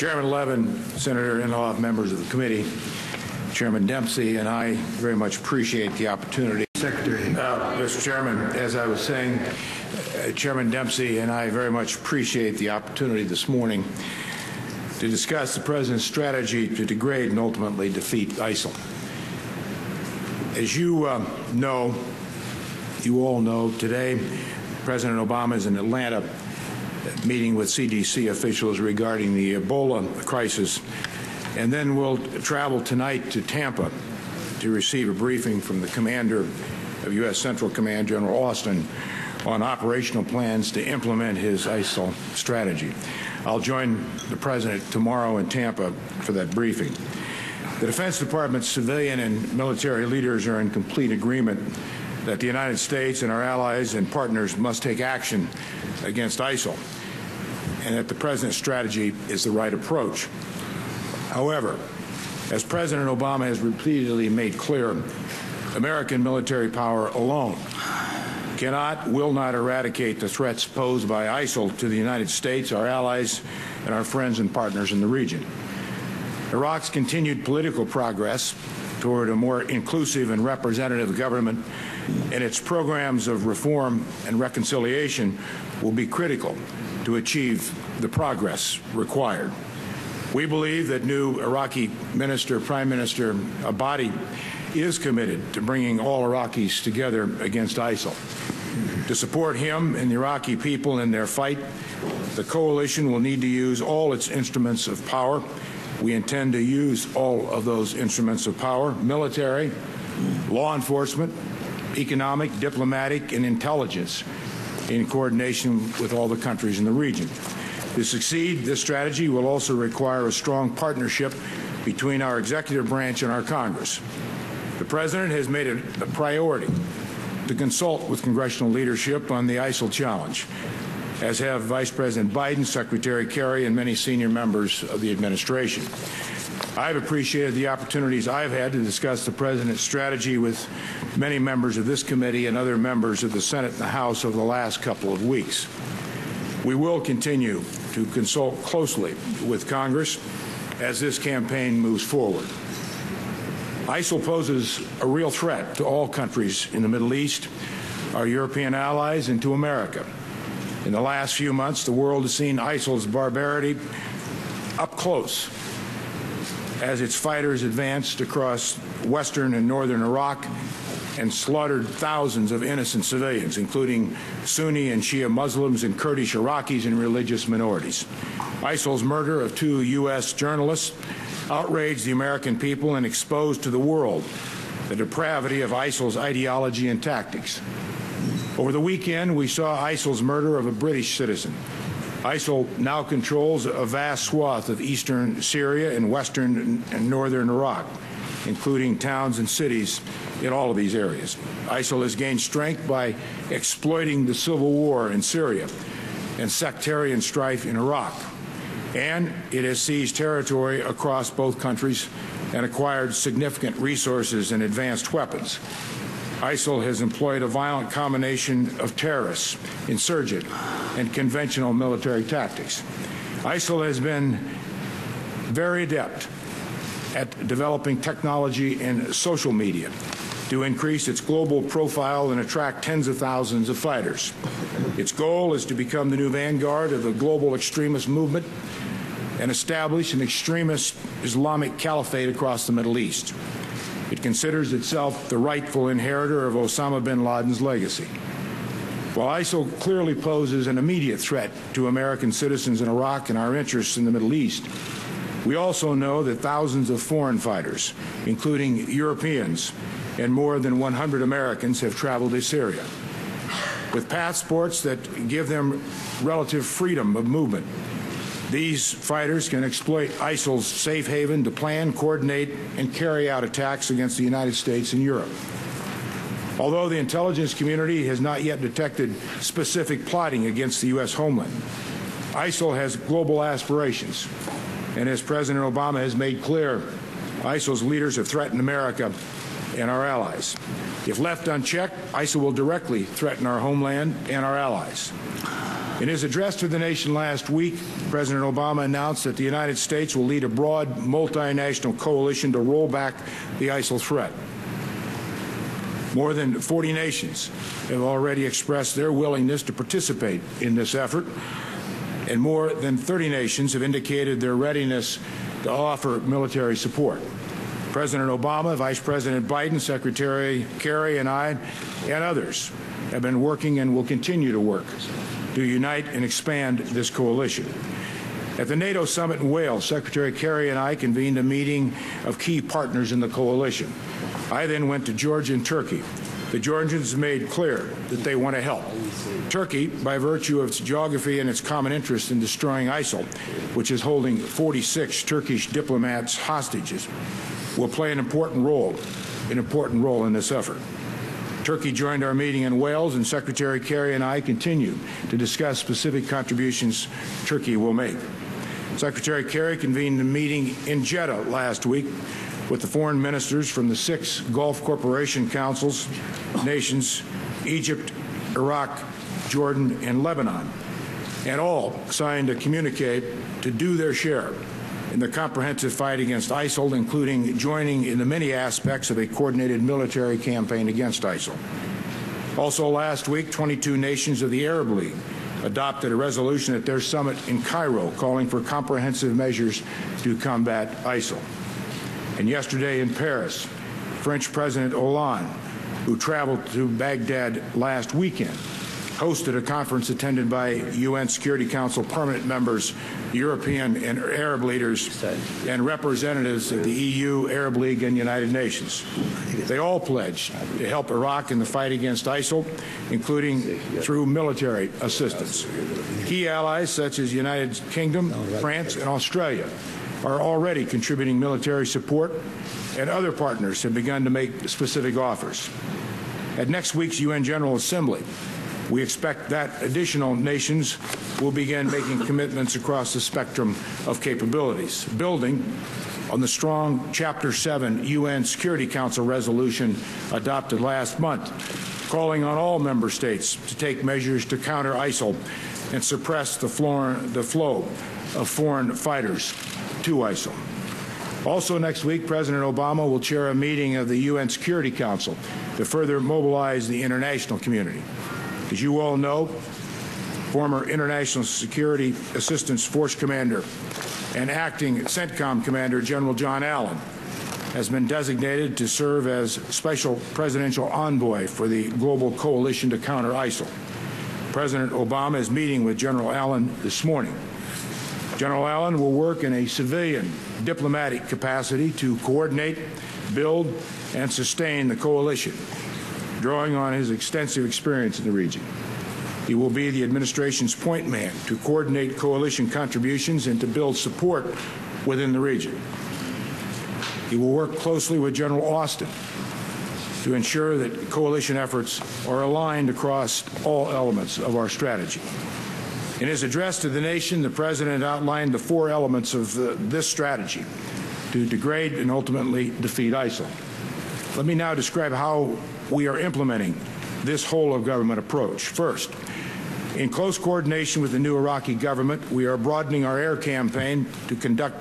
Chairman Levin, Senator Inhofe, members of the committee, Chairman Dempsey, and I very much appreciate the opportunity. Secretary. Mr. Chairman, as I was saying, Chairman Dempsey and I very much appreciate the opportunity this morning to discuss the President's strategy to degrade and ultimately defeat ISIL. As you all know, today President Obama is in Atlanta meeting with CDC officials regarding the Ebola crisis, and then we'll travel tonight to Tampa to receive a briefing from the commander of U.S. Central Command, General Austin, on operational plans to implement his ISIL strategy. I'll join the President tomorrow in Tampa for that briefing. The Defense Department's civilian and military leaders are in complete agreement that the United States and our allies and partners must take action against ISIL, and that the President's strategy is the right approach. However, as President Obama has repeatedly made clear, American military power alone will not eradicate the threats posed by ISIL to the United States, our allies, and our friends and partners in the region. Iraq's continued political progress toward a more inclusive and representative government and its programs of reform and reconciliation will be critical to achieve the progress required. We believe that new Iraqi Prime Minister Abadi is committed to bringing all Iraqis together against ISIL. To support him and the Iraqi people in their fight, the coalition will need to use all its instruments of power. We intend to use all of those instruments of power: military, law enforcement, economic, diplomatic, and intelligence, in coordination with all the countries in the region. To succeed, this strategy will also require a strong partnership between our executive branch and our Congress. The President has made it a priority to consult with congressional leadership on the ISIL challenge, as have Vice President Biden, Secretary Kerry, and many senior members of the administration. I've appreciated the opportunities I've had to discuss the President's strategy with many members of this committee and other members of the Senate and the House over the last couple of weeks. We will continue to consult closely with Congress as this campaign moves forward. ISIL poses a real threat to all countries in the Middle East, our European allies, and to America. In the last few months, the world has seen ISIL's barbarity up close as its fighters advanced across western and northern Iraq and slaughtered thousands of innocent civilians, including Sunni and Shia Muslims and Kurdish Iraqis and religious minorities. ISIL's murder of 2 U.S. journalists outraged the American people and exposed to the world the depravity of ISIL's ideology and tactics. Over the weekend, we saw ISIL's murder of a British citizen. ISIL now controls a vast swath of eastern Syria and western and northern Iraq, including towns and cities in all of these areas. ISIL has gained strength by exploiting the civil war in Syria and sectarian strife in Iraq, and it has seized territory across both countries and acquired significant resources and advanced weapons. ISIL has employed a violent combination of terrorists, insurgent, and conventional military tactics. ISIL has been very adept at developing technology and social media to increase its global profile and attract tens of thousands of fighters. Its goal is to become the new vanguard of the global extremist movement and establish an extremist Islamic caliphate across the Middle East. It considers itself the rightful inheritor of Osama bin Laden's legacy. While ISIL clearly poses an immediate threat to American citizens in Iraq and our interests in the Middle East, we also know that thousands of foreign fighters, including Europeans and more than 100 Americans, have traveled to Syria. With passports that give them relative freedom of movement, these fighters can exploit ISIL's safe haven to plan, coordinate, and carry out attacks against the United States and Europe. Although the intelligence community has not yet detected specific plotting against the U.S. homeland, ISIL has global aspirations, and as President Obama has made clear, ISIL's leaders have threatened America and our allies. If left unchecked, ISIL will directly threaten our homeland and our allies. In his address to the nation last week, President Obama announced that the United States will lead a broad multinational coalition to roll back the ISIL threat. More than 40 nations have already expressed their willingness to participate in this effort, and more than 30 nations have indicated their readiness to offer military support. President Obama, Vice President Biden, Secretary Kerry, and I, and others have been working and will continue to work to unite and expand this coalition. At the NATO summit in Wales, Secretary Kerry and I convened a meeting of key partners in the coalition. I then went to Georgia and Turkey. The Georgians made clear that they want to help. Turkey, by virtue of its geography and its common interest in destroying ISIL, which is holding 46 Turkish diplomats hostages, will play an important role in this effort. Turkey joined our meeting in Wales, and Secretary Kerry and I continue to discuss specific contributions Turkey will make. Secretary Kerry convened a meeting in Jeddah last week with the foreign ministers from the 6 Gulf Cooperation Councils nations, Egypt, Iraq, Jordan, and Lebanon, and all signed a communique to do their share in the comprehensive fight against ISIL, including joining in the many aspects of a coordinated military campaign against ISIL. Also last week, 22 nations of the Arab League adopted a resolution at their summit in Cairo calling for comprehensive measures to combat ISIL. And yesterday in Paris, French President Hollande, who traveled to Baghdad last weekend, hosted a conference attended by UN Security Council permanent members, European and Arab leaders, and representatives of the EU, Arab League, and United Nations. They all pledged to help Iraq in the fight against ISIL, including through military assistance. Key allies such as the United Kingdom, France, and Australia are already contributing military support, and other partners have begun to make specific offers. At next week's UN General Assembly, we expect that additional nations will begin making commitments across the spectrum of capabilities, building on the strong Chapter 7 UN Security Council resolution adopted last month, calling on all member states to take measures to counter ISIL and suppress the flow of foreign fighters to ISIL. Also next week, President Obama will chair a meeting of the UN Security Council to further mobilize the international community. As you all know, former International Security Assistance Force Commander and acting CENTCOM Commander General John Allen has been designated to serve as Special Presidential Envoy for the Global Coalition to counter ISIL. President Obama is meeting with General Allen this morning. General Allen will work in a civilian diplomatic capacity to coordinate, build, and sustain the coalition, drawing on his extensive experience in the region. He will be the administration's point man to coordinate coalition contributions and to build support within the region. He will work closely with General Austin to ensure that coalition efforts are aligned across all elements of our strategy. In his address to the nation, the President outlined the 4 elements of this strategy to degrade and ultimately defeat ISIL. Let me now describe how we are implementing this whole-of-government approach. First, in close coordination with the new Iraqi government, we are broadening our air campaign to conduct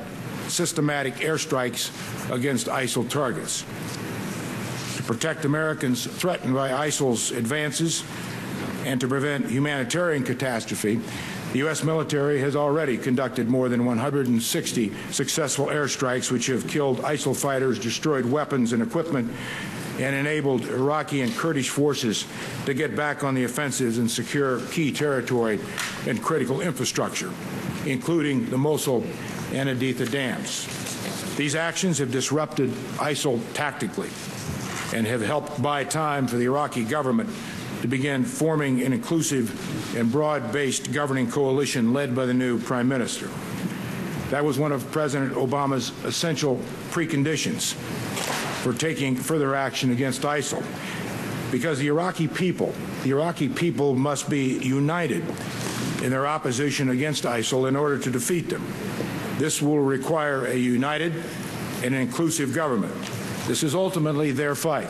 systematic airstrikes against ISIL targets. To protect Americans threatened by ISIL's advances and to prevent humanitarian catastrophe, the U.S. military has already conducted more than 160 successful airstrikes which have killed ISIL fighters, destroyed weapons and equipment, and enabled Iraqi and Kurdish forces to get back on the offensives and secure key territory and critical infrastructure, including the Mosul and Haditha dams. These actions have disrupted ISIL tactically and have helped buy time for the Iraqi government to begin forming an inclusive and broad-based governing coalition led by the new Prime Minister. That was one of President Obama's essential preconditions for taking further action against ISIL, because the Iraqi people must be united in their opposition against ISIL in order to defeat them. This will require a united and inclusive government. This is ultimately their fight.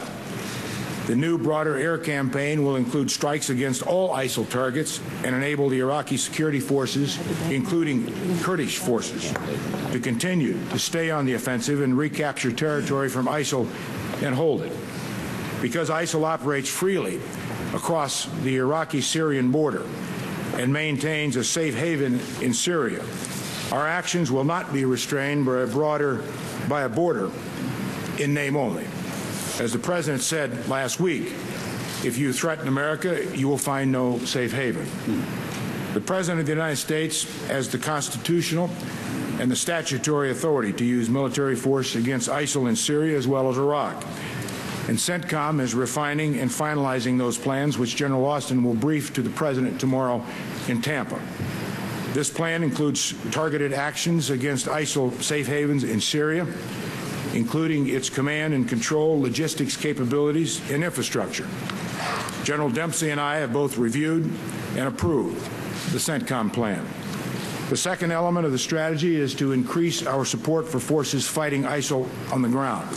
The new, broader air campaign will include strikes against all ISIL targets and enable the Iraqi security forces, including Kurdish forces, to continue to stay on the offensive and recapture territory from ISIL and hold it. Because ISIL operates freely across the Iraqi-Syrian border and maintains a safe haven in Syria, our actions will not be restrained by a border in name only. As the President said last week, if you threaten America, you will find no safe haven. The President of the United States has the constitutional and the statutory authority to use military force against ISIL in Syria as well as Iraq. And CENTCOM is refining and finalizing those plans, which General Austin will brief to the President tomorrow in Tampa. This plan includes targeted actions against ISIL safe havens in Syria, including its command and control, logistics capabilities, and infrastructure. General Dempsey and I have both reviewed and approved the CENTCOM plan. The second element of the strategy is to increase our support for forces fighting ISIL on the ground,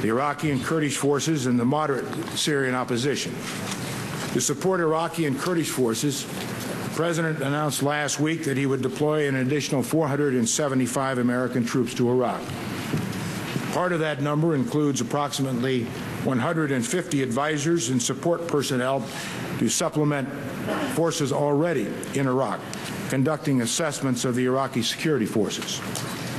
the Iraqi and Kurdish forces and the moderate Syrian opposition. To support Iraqi and Kurdish forces, the President announced last week that he would deploy an additional 475 American troops to Iraq. Part of that number includes approximately 150 advisors and support personnel to supplement forces already in Iraq, conducting assessments of the Iraqi security forces.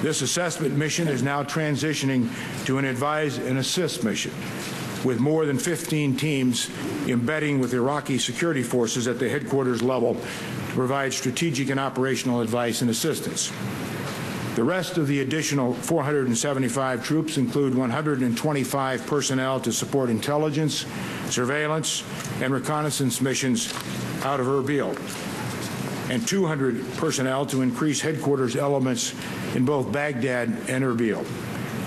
This assessment mission is now transitioning to an advise and assist mission, with more than 15 teams embedding with Iraqi security forces at the headquarters level to provide strategic and operational advice and assistance. The rest of the additional 475 troops include 125 personnel to support intelligence, surveillance, and reconnaissance missions out of Erbil, and 200 personnel to increase headquarters elements in both Baghdad and Erbil,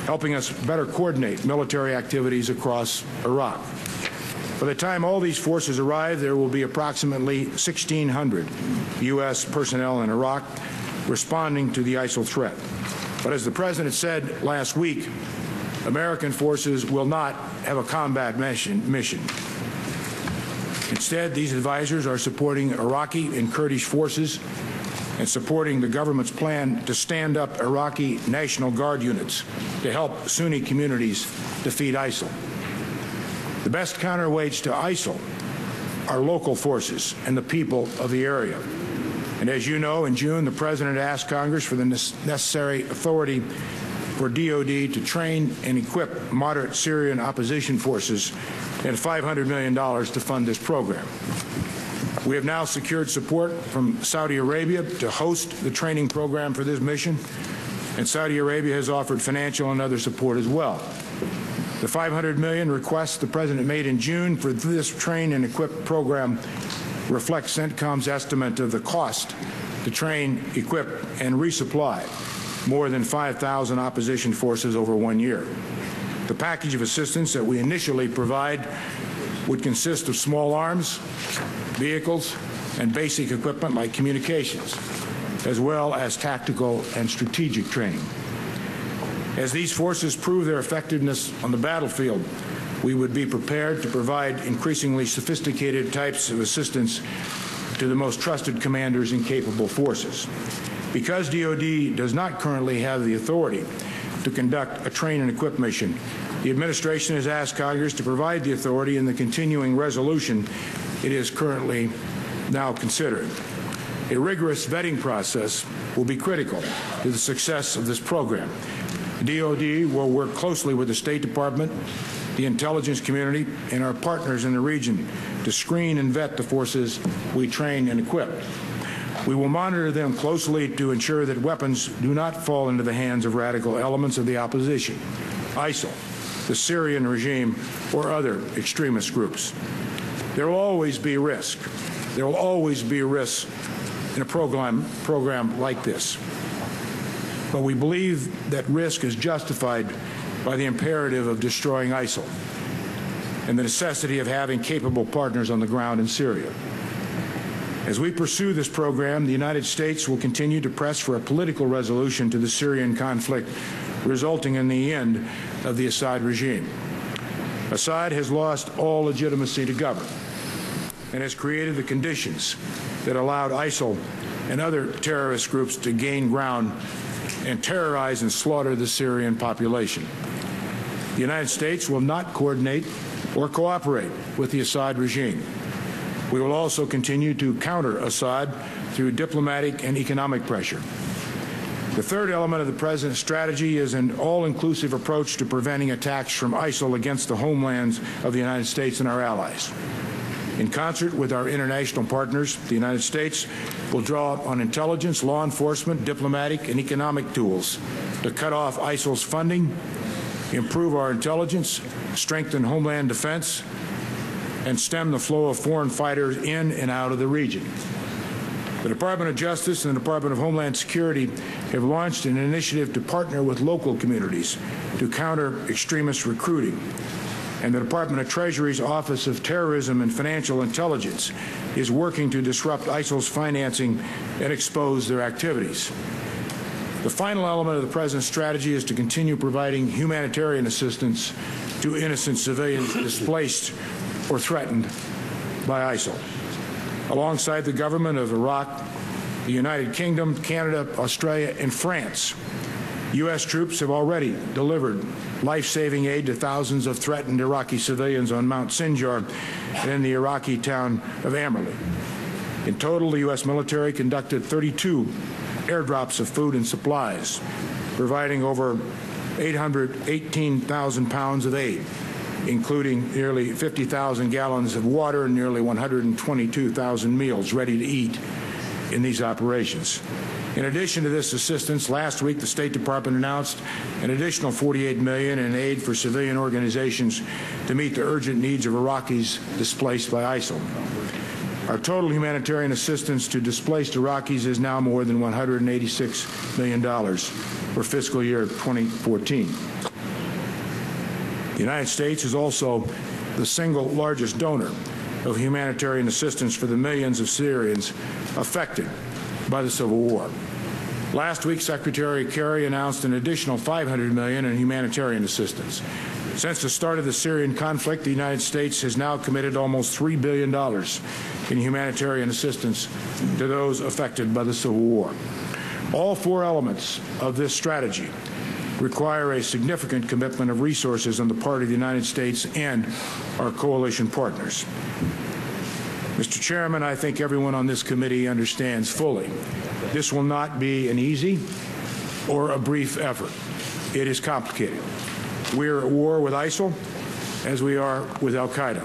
helping us better coordinate military activities across Iraq. By the time all these forces arrive, there will be approximately 1,600 U.S. personnel in Iraq responding to the ISIL threat. But as the President said last week, American forces will not have a combat mission. Instead, these advisors are supporting Iraqi and Kurdish forces and supporting the government's plan to stand up Iraqi National Guard units to help Sunni communities defeat ISIL. The best counterweights to ISIL are local forces and the people of the area. And as you know, in June, the President asked Congress for the necessary authority for DOD to train and equip moderate Syrian opposition forces and $500 million to fund this program. We have now secured support from Saudi Arabia to host the training program for this mission, and Saudi Arabia has offered financial and other support as well. The $500 million request the President made in June for this train and equip program reflects CENTCOM's estimate of the cost to train, equip, and resupply more than 5,000 opposition forces over 1 year. The package of assistance that we initially provide would consist of small arms, vehicles, and basic equipment like communications, as well as tactical and strategic training. As these forces prove their effectiveness on the battlefield, we would be prepared to provide increasingly sophisticated types of assistance to the most trusted commanders and capable forces. Because DOD does not currently have the authority to conduct a train and equip mission, the administration has asked Congress to provide the authority in the continuing resolution it is currently now considering. A rigorous vetting process will be critical to the success of this program. DOD will work closely with the State Department, the intelligence community, and our partners in the region to screen and vet the forces we train and equip. We will monitor them closely to ensure that weapons do not fall into the hands of radical elements of the opposition, ISIL, the Syrian regime, or other extremist groups. There will always be risk. There will always be risk in a program like this. But we believe that risk is justified by the imperative of destroying ISIL and the necessity of having capable partners on the ground in Syria. As we pursue this program, the United States will continue to press for a political resolution to the Syrian conflict, resulting in the end of the Assad regime. Assad has lost all legitimacy to govern and has created the conditions that allowed ISIL and other terrorist groups to gain ground and terrorize and slaughter the Syrian population. The United States will not coordinate or cooperate with the Assad regime. We will also continue to counter Assad through diplomatic and economic pressure. The third element of the President's strategy is an all-inclusive approach to preventing attacks from ISIL against the homelands of the United States and our allies. In concert with our international partners, the United States will draw on intelligence, law enforcement, diplomatic, and economic tools to cut off ISIL's funding, improve our intelligence, strengthen homeland defense, and stem the flow of foreign fighters in and out of the region. The Department of Justice and the Department of Homeland Security have launched an initiative to partner with local communities to counter extremist recruiting. And the Department of Treasury's Office of Terrorism and Financial Intelligence is working to disrupt ISIL's financing and expose their activities. The final element of the President's strategy is to continue providing humanitarian assistance to innocent civilians displaced or threatened by ISIL. Alongside the government of Iraq, the United Kingdom, Canada, Australia, and France, U.S. troops have already delivered life-saving aid to thousands of threatened Iraqi civilians on Mount Sinjar and in the Iraqi town of Amerli. In total, the U.S. military conducted 32 airdrops of food and supplies, providing over 818,000 pounds of aid, including nearly 50,000 gallons of water and nearly 122,000 meals ready to eat in these operations. In addition to this assistance, last week the State Department announced an additional $48 million in aid for civilian organizations to meet the urgent needs of Iraqis displaced by ISIL. Our total humanitarian assistance to displaced Iraqis is now more than $186 million for fiscal year 2014. The United States is also the single largest donor of humanitarian assistance for the millions of Syrians affected by the civil war. Last week, Secretary Kerry announced an additional $500 million in humanitarian assistance. Since the start of the Syrian conflict, the United States has now committed almost $3 billion in humanitarian assistance to those affected by the civil war. All four elements of this strategy require a significant commitment of resources on the part of the United States and our coalition partners. Mr. Chairman, I think everyone on this committee understands fully this will not be an easy or a brief effort. It is complicated. We are at war with ISIL as we are with al-Qaeda.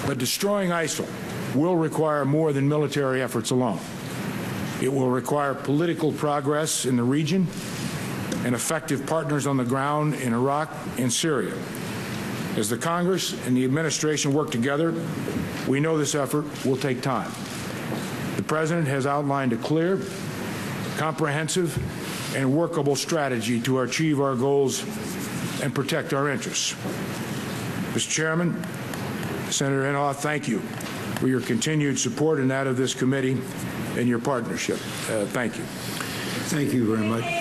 But destroying ISIL will require more than military efforts alone. It will require political progress in the region and effective partners on the ground in Iraq and Syria. As the Congress and the administration work together, we know this effort will take time. The President has outlined a clear, comprehensive, and workable strategy to achieve our goals and protect our interests. Mr. Chairman, Senator Inhofe, thank you for your continued support and that of this committee and your partnership. Thank you. Thank you very much.